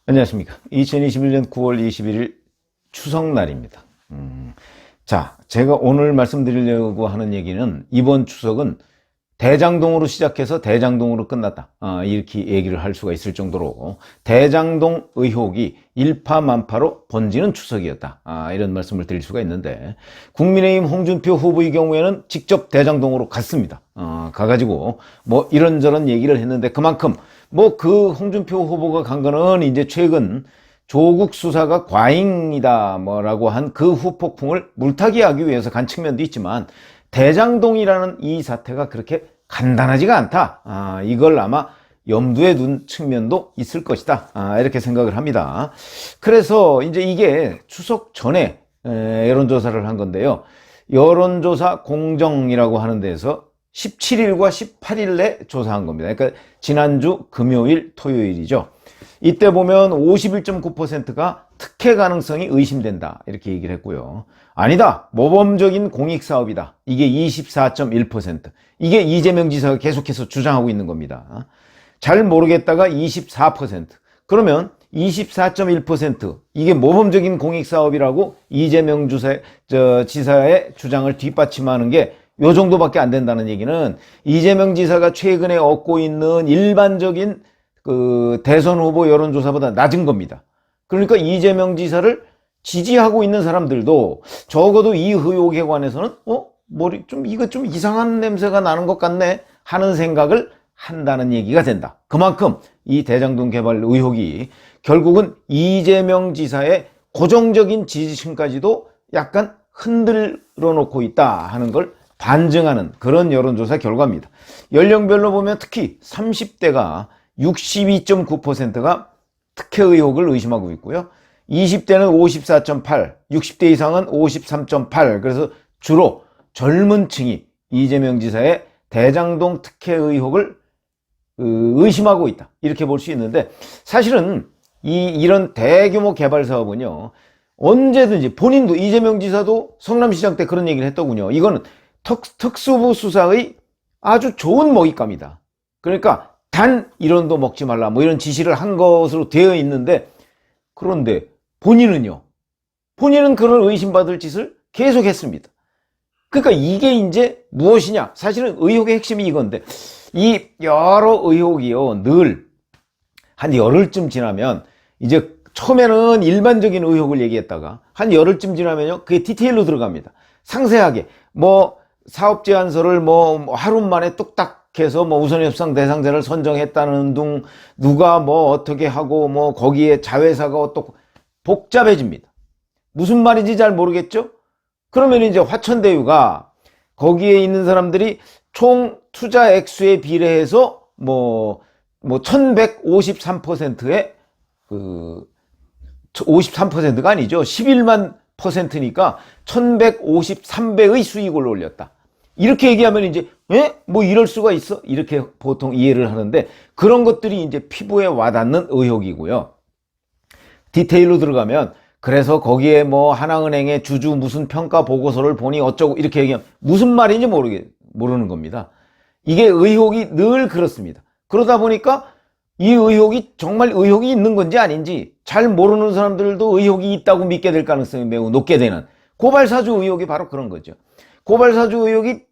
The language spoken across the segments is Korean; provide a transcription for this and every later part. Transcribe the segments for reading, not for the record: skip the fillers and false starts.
안녕하십니까. 2021년 9월 21일 추석날입니다. 자, 제가 오늘 말씀드리려고 하는 얘기는 이번 추석은 대장동으로 시작해서 대장동으로 끝났다. 이렇게 얘기를 할 수가 있을 정도로 대장동 의혹이 일파만파로 번지는 추석이었다. 이런 말씀을 드릴 수가 있는데, 국민의힘 홍준표 후보의 경우에는 직접 대장동으로 갔습니다. 가가지고 뭐 이런저런 얘기를 했는데, 그만큼 뭐 그 홍준표 후보가 간 거는 이제 최근 조국 수사가 과잉이다 뭐라고 한 그 후폭풍을 물타기하기 위해서 간 측면도 있지만, 대장동이라는 이 사태가 그렇게 간단하지가 않다. 이걸 아마 염두에 둔 측면도 있을 것이다. 이렇게 생각을 합니다. 그래서 이제 이게 추석 전에 여론조사를 한 건데요. 여론조사 공정이라고 하는 데서 17일과 18일에 조사한 겁니다. 그러니까 지난주 금요일, 토요일이죠. 이때 보면 51.9%가 특혜 가능성이 의심된다, 이렇게 얘기를 했고요. 아니다, 모범적인 공익사업이다, 이게 24.1%. 이게 이재명 지사가 계속해서 주장하고 있는 겁니다. 잘 모르겠다가 24%. 그러면 24.1%, 이게 모범적인 공익사업이라고 이재명 지사의 주장을 뒷받침하는 게 요 정도밖에 안 된다는 얘기는, 이재명 지사가 최근에 얻고 있는 일반적인 그 대선 후보 여론조사보다 낮은 겁니다. 그러니까 이재명 지사를 지지하고 있는 사람들도 적어도 이 의혹에 관해서는 이거 좀 이상한 냄새가 나는 것 같네 하는 생각을 한다는 얘기가 된다. 그만큼 이 대장동 개발 의혹이 결국은 이재명 지사의 고정적인 지지층까지도 약간 흔들어 놓고 있다 하는 걸 반증하는 그런 여론조사 결과입니다. 연령별로 보면 특히 30대가 62.9%가 특혜 의혹을 의심하고 있고요. 20대는 54.8, 60대 이상은 53.8. 그래서 주로 젊은 층이 이재명 지사의 대장동 특혜 의혹을 의심하고 있다, 이렇게 볼 수 있는데, 사실은 이런 대규모 개발 사업은요, 언제든지 본인도, 이재명 지사도 성남시장 때 그런 얘기를 했더군요. 이거는 특수부 수사의 아주 좋은 먹잇감이다. 그러니까 단 1원도 먹지 말라, 뭐 이런 지시를 한 것으로 되어 있는데, 그런데 본인은요, 본인은 그런 의심받을 짓을 계속 했습니다. 그러니까 이게 이제 무엇이냐, 사실은 의혹의 핵심이 이건데, 이 여러 의혹이요, 늘 한 열흘쯤 지나면, 이제 처음에는 일반적인 의혹을 얘기했다가 한 열흘쯤 지나면요, 그게 디테일로 들어갑니다. 상세하게 뭐 사업 제안서를 뭐 하루 만에 뚝딱 해서 뭐 우선협상 대상자를 선정했다는 둥, 누가 뭐 어떻게 하고 뭐 거기에 자회사가 어떻고, 복잡해집니다. 무슨 말인지 잘 모르겠죠? 그러면 이제 화천대유가 거기에 있는 사람들이 총 투자 액수에 비례해서 뭐 1153%의 53%가 아니죠. 11만 %니까 1153배의 수익을 올렸다. 이렇게 얘기하면 이제 뭐 이럴 수가 있어? 이렇게 보통 이해를 하는데, 그런 것들이 이제 피부에 와닿는 의혹이고요. 디테일로 들어가면, 그래서 거기에 뭐 하나은행의 주주 무슨 평가 보고서를 보니 어쩌고 이렇게 얘기하면 무슨 말인지 모르는 겁니다. 이게 의혹이 늘 그렇습니다. 그러다 보니까 이 의혹이 정말 의혹이 있는 건지 아닌지 잘 모르는 사람들도 의혹이 있다고 믿게 될 가능성이 매우 높게 되는, 고발사주 의혹이 바로 그런 거죠. 고발사주 의혹이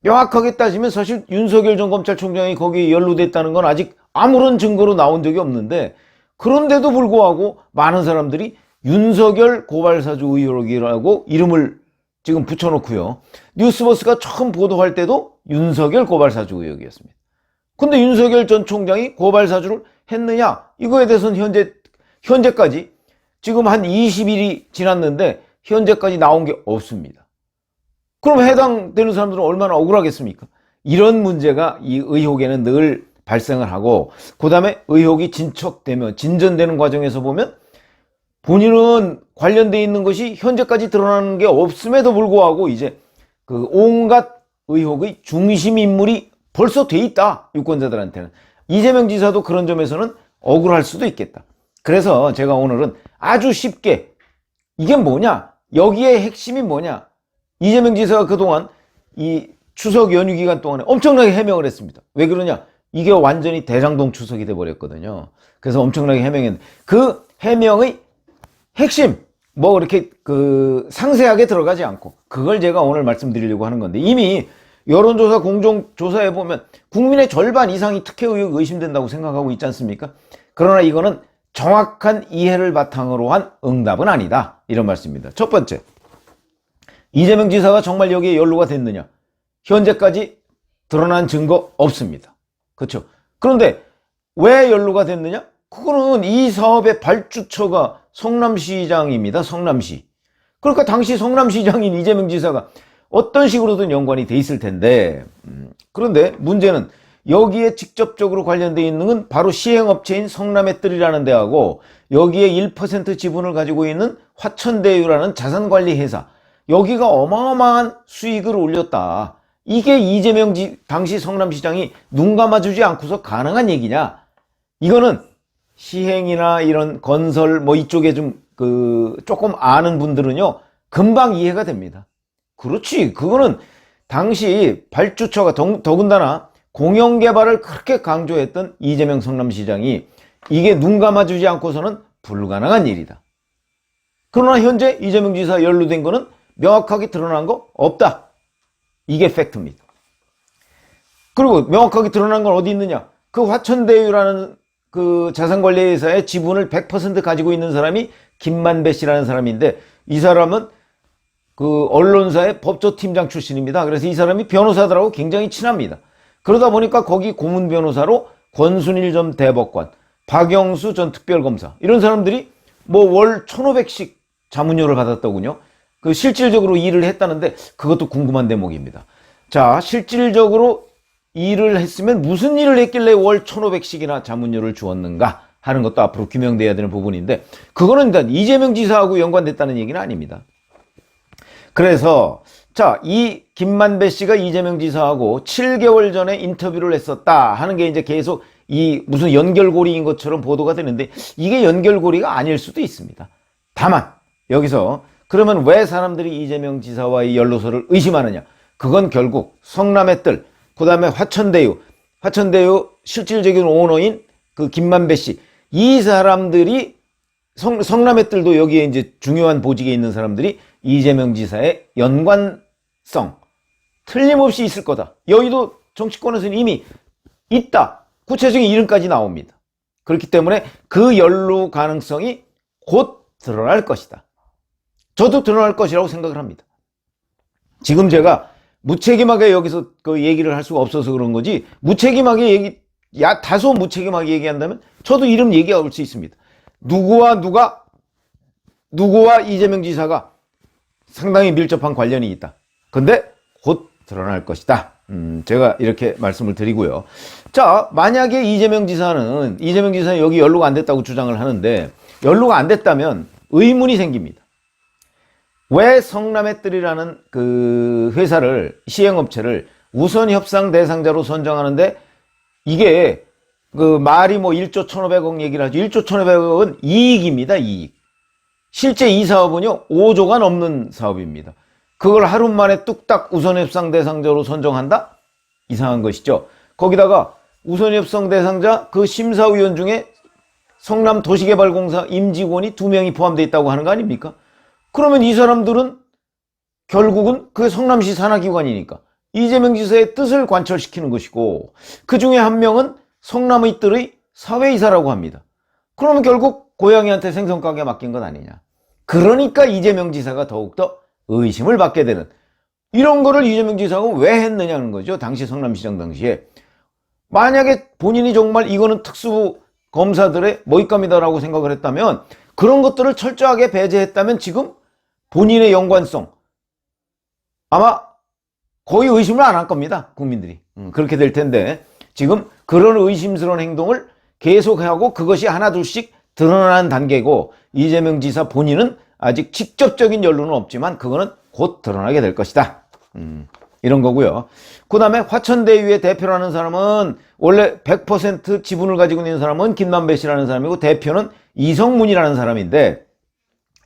명확하게 따지면 사실 윤석열 전 검찰총장이 거기에 연루됐다는 건 아직 아무런 증거로 나온 적이 없는데, 그런데도 불구하고 많은 사람들이 윤석열 고발사주 의혹이라고 이름을 지금 붙여놓고요, 뉴스버스가 처음 보도할 때도 윤석열 고발사주 의혹이었습니다. 근데 윤석열 전 총장이 고발사주를 했느냐, 이거에 대해서는 현재까지 지금 한 20일이 지났는데 현재까지 나온 게 없습니다. 그럼 해당되는 사람들은 얼마나 억울하겠습니까? 이런 문제가 이 의혹에는 늘 발생을 하고, 그 다음에 의혹이 진척되면, 진전되는 과정에서 보면 본인은 관련되어 있는 것이 현재까지 드러나는 게 없음에도 불구하고 이제 그 온갖 의혹의 중심 인물이 벌써 돼 있다, 유권자들한테는. 이재명 지사도 그런 점에서는 억울할 수도 있겠다. 그래서 제가 오늘은 아주 쉽게, 이게 뭐냐, 여기에 핵심이 뭐냐, 이재명 지사가 그동안 이 추석 연휴 기간 동안에 엄청나게 해명을 했습니다. 왜 그러냐, 이게 완전히 대장동 추석이 돼버렸거든요. 그래서 엄청나게 해명했는데 그 해명의 핵심 뭐 이렇게 상세하게 들어가지 않고 그걸 제가 오늘 말씀드리려고 하는 건데, 이미 여론조사 공정조사에 보면 국민의 절반 이상이 특혜 의혹 의심된다고 생각하고 있지 않습니까? 그러나 이거는 정확한 이해를 바탕으로 한 응답은 아니다, 이런 말씀입니다. 첫 번째, 이재명 지사가 정말 여기에 연루가 됐느냐? 현재까지 드러난 증거 없습니다. 그렇죠? 그런데 왜 연루가 됐느냐? 그거는 이 사업의 발주처가 성남시장입니다. 성남시. 그러니까 당시 성남시장인 이재명 지사가 어떤 식으로든 연관이 돼 있을 텐데, 그런데 문제는 여기에 직접적으로 관련되어 있는 건 바로 시행업체인 성남의 뜰이라는 데하고 여기에 1% 지분을 가지고 있는 화천대유라는 자산관리회사, 여기가 어마어마한 수익을 올렸다. 이게 이재명 당시 성남시장이 눈 감아주지 않고서 가능한 얘기냐? 이거는 시행이나 이런 건설 뭐 이쪽에 좀 조금 아는 분들은요 금방 이해가 됩니다. 그렇지, 그거는 당시 발주처가 더군다나 공영개발을 그렇게 강조했던 이재명 성남시장이 이게 눈 감아주지 않고서는 불가능한 일이다. 그러나 현재 이재명 지사 연루된 거는 명확하게 드러난 거 없다. 이게 팩트입니다. 그리고 명확하게 드러난 건 어디 있느냐? 그 화천대유라는 그 자산관리회사의 지분을 100% 가지고 있는 사람이 김만배 씨라는 사람인데, 이 사람은 그 언론사의 법조팀장 출신입니다. 그래서 이 사람이 변호사들하고 굉장히 친합니다. 그러다 보니까 거기 고문 변호사로 권순일 전 대법관, 박영수 전 특별검사, 이런 사람들이 뭐 월 1,500씩 자문료를 받았더군요. 그 실질적으로 일을 했다는데 그것도 궁금한 대목입니다. 자, 실질적으로 일을 했으면 무슨 일을 했길래 월 1,500씩이나 자문료를 주었는가 하는 것도 앞으로 규명돼야 되는 부분인데, 그거는 일단 이재명 지사하고 연관됐다는 얘기는 아닙니다. 그래서 자, 이 김만배 씨가 이재명 지사하고 7개월 전에 인터뷰를 했었다 하는 게 이제 계속 이 무슨 연결고리인 것처럼 보도가 되는데, 이게 연결고리가 아닐 수도 있습니다. 다만 여기서 그러면 왜 사람들이 이재명 지사와의 연루설을 의심하느냐? 그건 결국 성남의 뜰, 그 다음에 화천대유 실질적인 오너인 그 김만배 씨, 이 사람들이 성남의 뜰도 여기에 이제 중요한 보직에 있는 사람들이 이재명 지사의 연관성 틀림없이 있을 거다. 여의도 정치권에서는 이미 있다. 구체적인 이름까지 나옵니다. 그렇기 때문에 그 연루 가능성이 곧 드러날 것이다. 저도 드러날 것이라고 생각을 합니다. 지금 제가 무책임하게 여기서 그 얘기를 할 수가 없어서 그런 거지, 무책임하게 다소 무책임하게 얘기한다면 저도 이름 얘기할 수 있습니다. 누구와 이재명 지사가 상당히 밀접한 관련이 있다. 근데 곧 드러날 것이다. 제가 이렇게 말씀을 드리고요. 자, 만약에 이재명 지사는 여기 연루가 안 됐다고 주장을 하는데, 연루가 안 됐다면 의문이 생깁니다. 왜 성남의 뜰이라는 그 회사를, 시행업체를 우선 협상 대상자로 선정하는데, 이게 그 말이 뭐 1조 1,500억 얘기를 하죠. 1조 1,500억은 이익입니다, 이익. 실제 이 사업은요 5조가 넘는 사업입니다. 그걸 하루 만에 뚝딱 우선협상 대상자로 선정한다? 이상한 것이죠. 거기다가 우선협상 대상자 그 심사위원 중에 성남도시개발공사 임직원이 2명이 포함되어 있다고 하는 거 아닙니까? 그러면 이 사람들은 결국은 그 성남시 산하기관이니까 이재명 지사의 뜻을 관철시키는 것이고, 그 중에 한 명은 성남의 뜰의 사회이사라고 합니다. 그러면 결국 고양이한테 생선가게 맡긴 것 아니냐. 그러니까 이재명 지사가 더욱더 의심을 받게 되는, 이런 거를 이재명 지사가 왜 했느냐는 거죠. 당시 성남시장 당시에. 만약에 본인이 정말 이거는 특수부 검사들의 모잇감이다라고 생각을 했다면, 그런 것들을 철저하게 배제했다면 지금 본인의 연관성 아마 거의 의심을 안 할 겁니다. 국민들이. 그렇게 될 텐데, 지금 그런 의심스러운 행동을 계속하고 그것이 하나둘씩 드러나는 단계고, 이재명 지사 본인은 아직 직접적인 연루는 없지만 그거는 곧 드러나게 될 것이다. 이런 거고요. 그 다음에 화천대유의 대표라는 사람은, 원래 100% 지분을 가지고 있는 사람은 김만배 씨라는 사람이고, 대표는 이성문이라는 사람인데,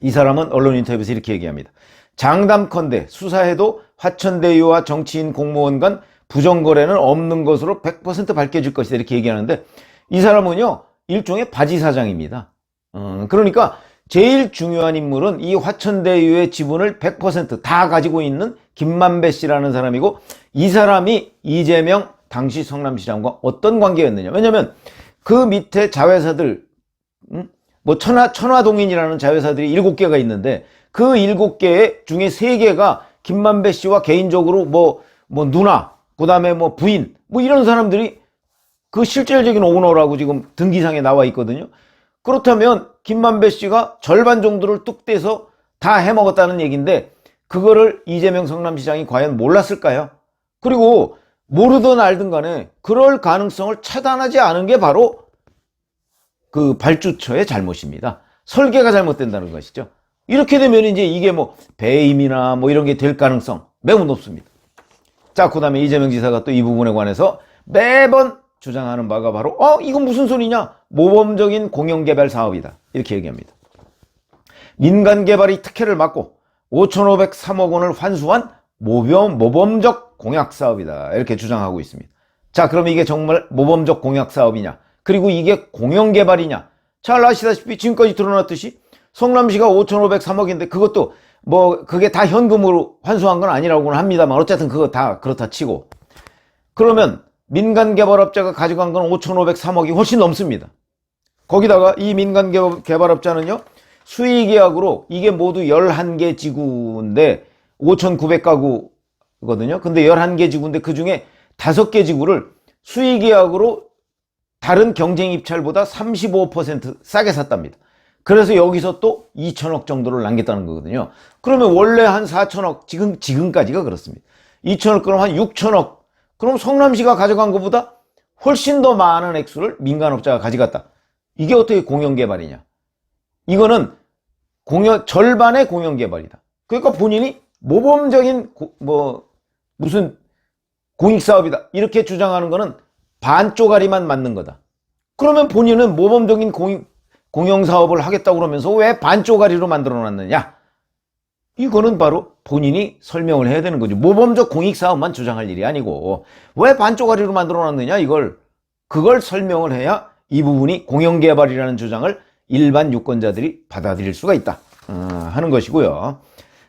이 사람은 언론 인터뷰에서 이렇게 얘기합니다. 장담컨대 수사해도 화천대유와 정치인 공무원 간 부정거래는 없는 것으로 100% 밝혀질 것이다 이렇게 얘기하는데, 이 사람은요 일종의 바지사장입니다. 그러니까 제일 중요한 인물은 이 화천대유의 지분을 100% 가지고 있는 김만배 씨라는 사람이고, 이 사람이 이재명 당시 성남시장과 어떤 관계였느냐. 왜냐면 그 밑에 자회사들, 뭐 천화동인이라는 자회사들이 7개가 있는데, 그 7개 중에 3개가 김만배 씨와 개인적으로 뭐 누나, 그 다음에 뭐 부인, 뭐 이런 사람들이 그 실질적인 오너라고 지금 등기상에 나와 있거든요. 그렇다면 김만배 씨가 절반 정도를 뚝 떼서 다 해먹었다는 얘기인데, 그거를 이재명 성남시장이 과연 몰랐을까요? 그리고 모르든 알든 간에 그럴 가능성을 차단하지 않은 게 바로 그 발주처의 잘못입니다. 설계가 잘못된다는 것이죠. 이렇게 되면 이제 이게 뭐 배임이나 뭐 이런 게 될 가능성 매우 높습니다. 자, 그 다음에 이재명 지사가 또 이 부분에 관해서 매번 주장하는 바가 바로 이건 무슨 소리냐, 모범적인 공영개발 사업이다 이렇게 얘기합니다. 민간개발이 특혜를 받고 5,503억 원을 환수한 모범적 공약사업이다 이렇게 주장하고 있습니다. 자, 그럼 이게 정말 모범적 공약사업이냐, 그리고 이게 공영개발이냐. 잘 아시다시피 지금까지 드러났듯이 성남시가 5,503억인데 그것도 뭐 그게 다 현금으로 환수한 건 아니라고는 합니다만, 어쨌든 그거 다 그렇다 치고, 그러면 민간개발업자가 가져간 건 5,503억이 훨씬 넘습니다. 거기다가 이 민간개발업자는요 수의계약으로, 이게 모두 11개 지구인데 5,900가구거든요. 근데 11개 지구인데 그 중에 5개 지구를 수의계약으로 다른 경쟁 입찰보다 35% 싸게 샀답니다. 그래서 여기서 또 2천억 정도를 남겼다는 거거든요. 그러면 원래 한 4천억, 지금까지가 그렇습니다. 2천억 그럼 한 6천억, 그럼 성남시가 가져간 것보다 훨씬 더 많은 액수를 민간업자가 가져갔다. 이게 어떻게 공영개발이냐. 이거는 절반의 공영개발이다. 그러니까 본인이 모범적인 무슨 공익사업이다 이렇게 주장하는 거는 반쪽짜리만 맞는 거다. 그러면 본인은 모범적인 공영사업을 하겠다고 그러면서 왜 반쪽짜리로 만들어놨느냐. 이거는 바로 본인이 설명을 해야 되는 거죠. 모범적 공익사업만 주장할 일이 아니고 왜 반쪽짜리로 만들어놨느냐, 그걸 설명을 해야 이 부분이 공영개발이라는 주장을 일반 유권자들이 받아들일 수가 있다 하는 것이고요.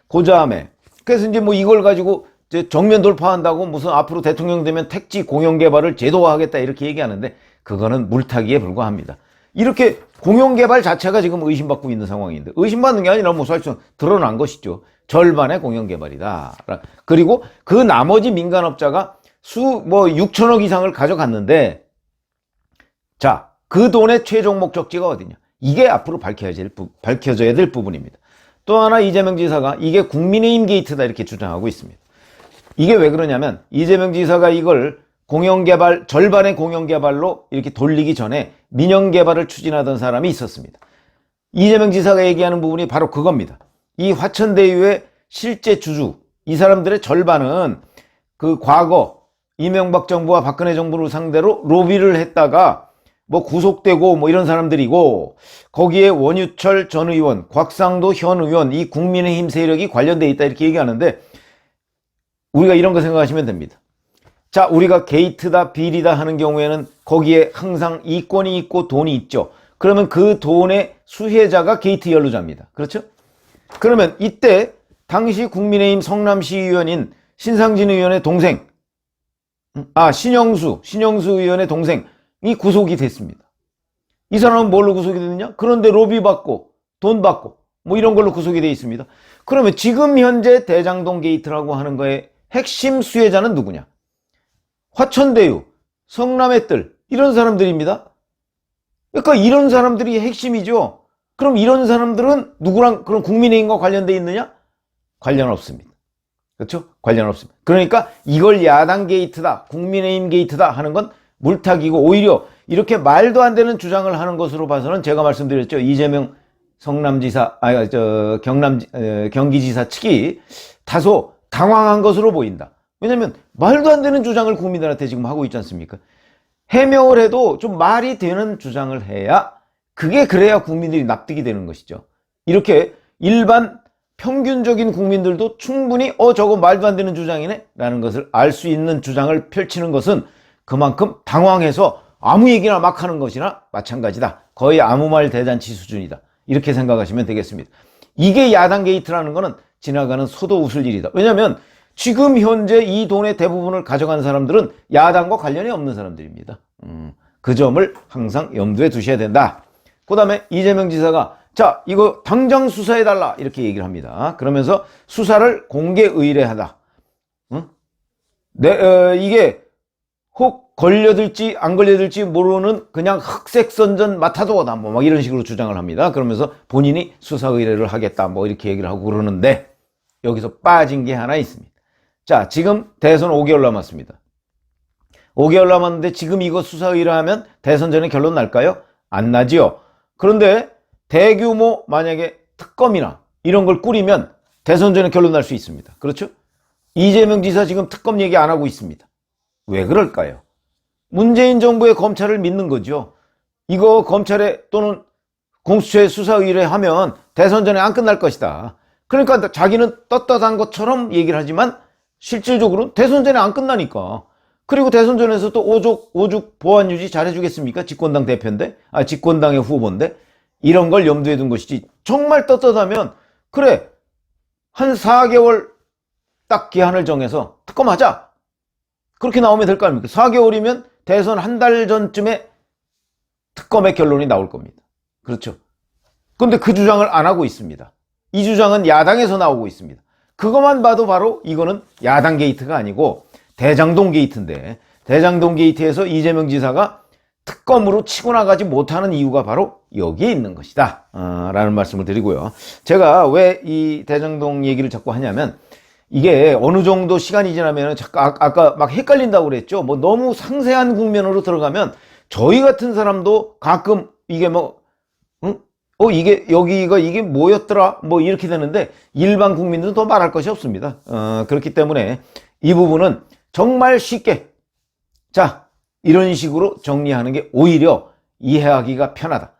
그 다음에 그래서 이제 뭐 이걸 가지고 이제 정면 돌파한다고 무슨 앞으로 대통령 되면 택지 공영개발을 제도화하겠다 이렇게 얘기하는데, 그거는 물타기에 불과합니다. 이렇게 공영개발 자체가 지금 의심받고 있는 상황인데, 의심받는 게 아니라 뭐 사실상 드러난 것이죠. 절반의 공영개발이다. 그리고 그 나머지 민간업자가 6천억 이상을 가져갔는데, 자, 그 돈의 최종 목적지가 어디냐, 이게 앞으로 밝혀져야 될 부분입니다. 또 하나 이재명 지사가 이게 국민의힘 게이트다 이렇게 주장하고 있습니다. 이게 왜 그러냐면, 이재명 지사가 이걸 공영개발, 절반의 공영개발로 이렇게 돌리기 전에 민영개발을 추진하던 사람이 있었습니다. 이재명 지사가 얘기하는 부분이 바로 그겁니다. 이 화천대유의 실제 주주, 이 사람들의 절반은 그 과거 이명박 정부와 박근혜 정부를 상대로 로비를 했다가 뭐 구속되고 뭐 이런 사람들이고, 거기에 원유철 전 의원, 곽상도 현 의원, 이 국민의힘 세력이 관련돼 있다 이렇게 얘기하는데, 우리가 이런 거 생각하시면 됩니다. 자, 우리가 게이트다 비리다 하는 경우에는 거기에 항상 이권이 있고 돈이 있죠. 그러면 그 돈의 수혜자가 게이트 연루자입니다. 그렇죠? 그러면 이때 당시 국민의힘 성남시 의원인 신상진 의원의 동생, 신영수 의원의 동생이 구속이 됐습니다. 이 사람은 뭘로 구속이 됐느냐? 그런데 로비 받고 돈 받고 뭐 이런 걸로 구속이 되어 있습니다. 그러면 지금 현재 대장동 게이트라고 하는 거에 핵심 수혜자는 누구냐? 화천대유, 성남의 뜰, 이런 사람들입니다. 그러니까 이런 사람들이 핵심이죠. 그럼 이런 사람들은 누구랑, 그럼 국민의힘과 관련돼 있느냐? 관련 없습니다. 그렇죠? 관련 없습니다. 그러니까 이걸 야당 게이트다, 국민의힘 게이트다 하는 건 물타기고, 오히려 이렇게 말도 안 되는 주장을 하는 것으로 봐서는 제가 말씀드렸죠. 이재명 성남지사, 경기지사 측이 다소 당황한 것으로 보인다. 왜냐면 말도 안 되는 주장을 국민들한테 지금 하고 있지 않습니까? 해명을 해도 좀 말이 되는 주장을 해야, 그래야 국민들이 납득이 되는 것이죠. 이렇게 일반 평균적인 국민들도 충분히 저거 말도 안 되는 주장이네 라는 것을 알 수 있는 주장을 펼치는 것은 그만큼 당황해서 아무 얘기나 막 하는 것이나 마찬가지다. 거의 아무 말 대잔치 수준이다. 이렇게 생각하시면 되겠습니다. 이게 야당 게이트라는 거는 지나가는 소도 웃을 일이다. 왜냐하면 지금 현재 이 돈의 대부분을 가져간 사람들은 야당과 관련이 없는 사람들입니다. 그 점을 항상 염두에 두셔야 된다. 그 다음에 이재명 지사가 자, 이거 당장 수사해달라 이렇게 얘기를 합니다. 그러면서 수사를 공개 의뢰하다. 이게 혹 걸려들지 안 걸려들지 모르는 그냥 흑색 선전 맡아도다 뭐 막 이런 식으로 주장을 합니다. 그러면서 본인이 수사 의뢰를 하겠다 뭐 이렇게 얘기를 하고 그러는데 여기서 빠진 게 하나 있습니다. 자, 지금 대선 5개월 남았습니다. 5개월 남았는데 지금 이거 수사 의뢰하면 대선 전에 결론 날까요? 안 나지요. 그런데 대규모 만약에 특검이나 이런 걸 꾸리면 대선 전에 결론 날 수 있습니다. 그렇죠? 이재명 지사 지금 특검 얘기 안 하고 있습니다. 왜 그럴까요? 문재인 정부의 검찰을 믿는 거죠. 이거 검찰에 또는 공수처에 수사 의뢰하면 대선 전에 안 끝날 것이다. 그러니까 자기는 떳떳한 것처럼 얘기를 하지만 실질적으로 대선 전에 안 끝나니까. 그리고 대선 전에서 또 오죽 보안 유지 잘해주겠습니까? 집권당 대표인데, 집권당의 후보인데. 이런 걸 염두에 둔 것이지. 정말 떳떳하면 그래 한 4개월 딱 기한을 정해서 특검하자. 그렇게 나오면 될 거 아닙니까? 4개월이면 대선 한 달 전쯤에 특검의 결론이 나올 겁니다. 그렇죠? 그런데 그 주장을 안 하고 있습니다. 이 주장은 야당에서 나오고 있습니다. 그것만 봐도 바로 이거는 야당 게이트가 아니고 대장동 게이트인데 대장동 게이트에서 이재명 지사가 특검으로 치고 나가지 못하는 이유가 바로 여기에 있는 것이다 라는 말씀을 드리고요. 제가 왜 이 대장동 얘기를 자꾸 하냐면 이게 어느 정도 시간이 지나면 자꾸 아까 막 헷갈린다고 그랬죠. 뭐 너무 상세한 국면으로 들어가면 저희 같은 사람도 가끔 이게 이게 여기가 이게 뭐였더라 뭐 이렇게 되는데 일반 국민들은 더 말할 것이 없습니다. 그렇기 때문에 이 부분은 정말 쉽게 자 이런 식으로 정리하는 게 오히려 이해하기가 편하다.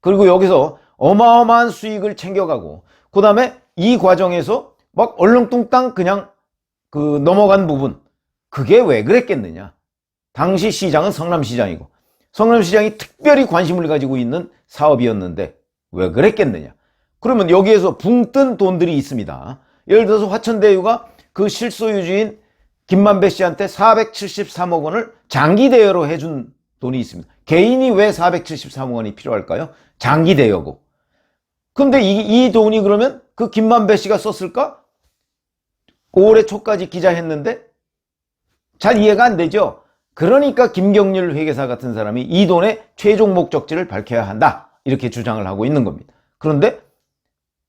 그리고 여기서 어마어마한 수익을 챙겨가고 그 다음에 이 과정에서 막 얼렁뚱땅 그냥 넘어간 부분 그게 왜 그랬겠느냐. 당시 시장은 성남시장이고 성남시장이 특별히 관심을 가지고 있는 사업이었는데 왜 그랬겠느냐. 그러면 여기에서 붕 뜬 돈들이 있습니다. 예를 들어서 화천대유가 그 실소유주인 김만배 씨한테 473억 원을 장기 대여로 해준 돈이 있습니다. 개인이 왜 473억 원이 필요할까요? 장기 대여고. 근데 이 돈이 그러면 그 김만배 씨가 썼을까? 올해 초까지 기자했는데 잘 이해가 안 되죠. 그러니까 김경률 회계사 같은 사람이 이 돈의 최종 목적지를 밝혀야 한다. 이렇게 주장을 하고 있는 겁니다. 그런데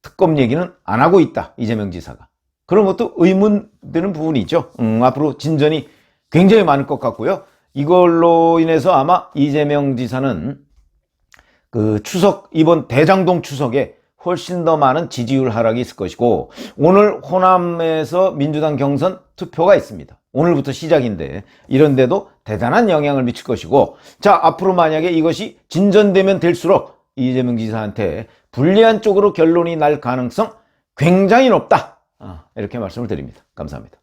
특검 얘기는 안 하고 있다. 이재명 지사가. 그런 것도 의문되는 부분이 있죠. 앞으로 진전이 굉장히 많을 것 같고요. 이걸로 인해서 아마 이재명 지사는 이번 대장동 추석에 훨씬 더 많은 지지율 하락이 있을 것이고 오늘 호남에서 민주당 경선 투표가 있습니다. 오늘부터 시작인데 이런데도 대단한 영향을 미칠 것이고 자 앞으로 만약에 이것이 진전되면 될수록 이재명 지사한테 불리한 쪽으로 결론이 날 가능성 굉장히 높다. 이렇게 말씀을 드립니다. 감사합니다.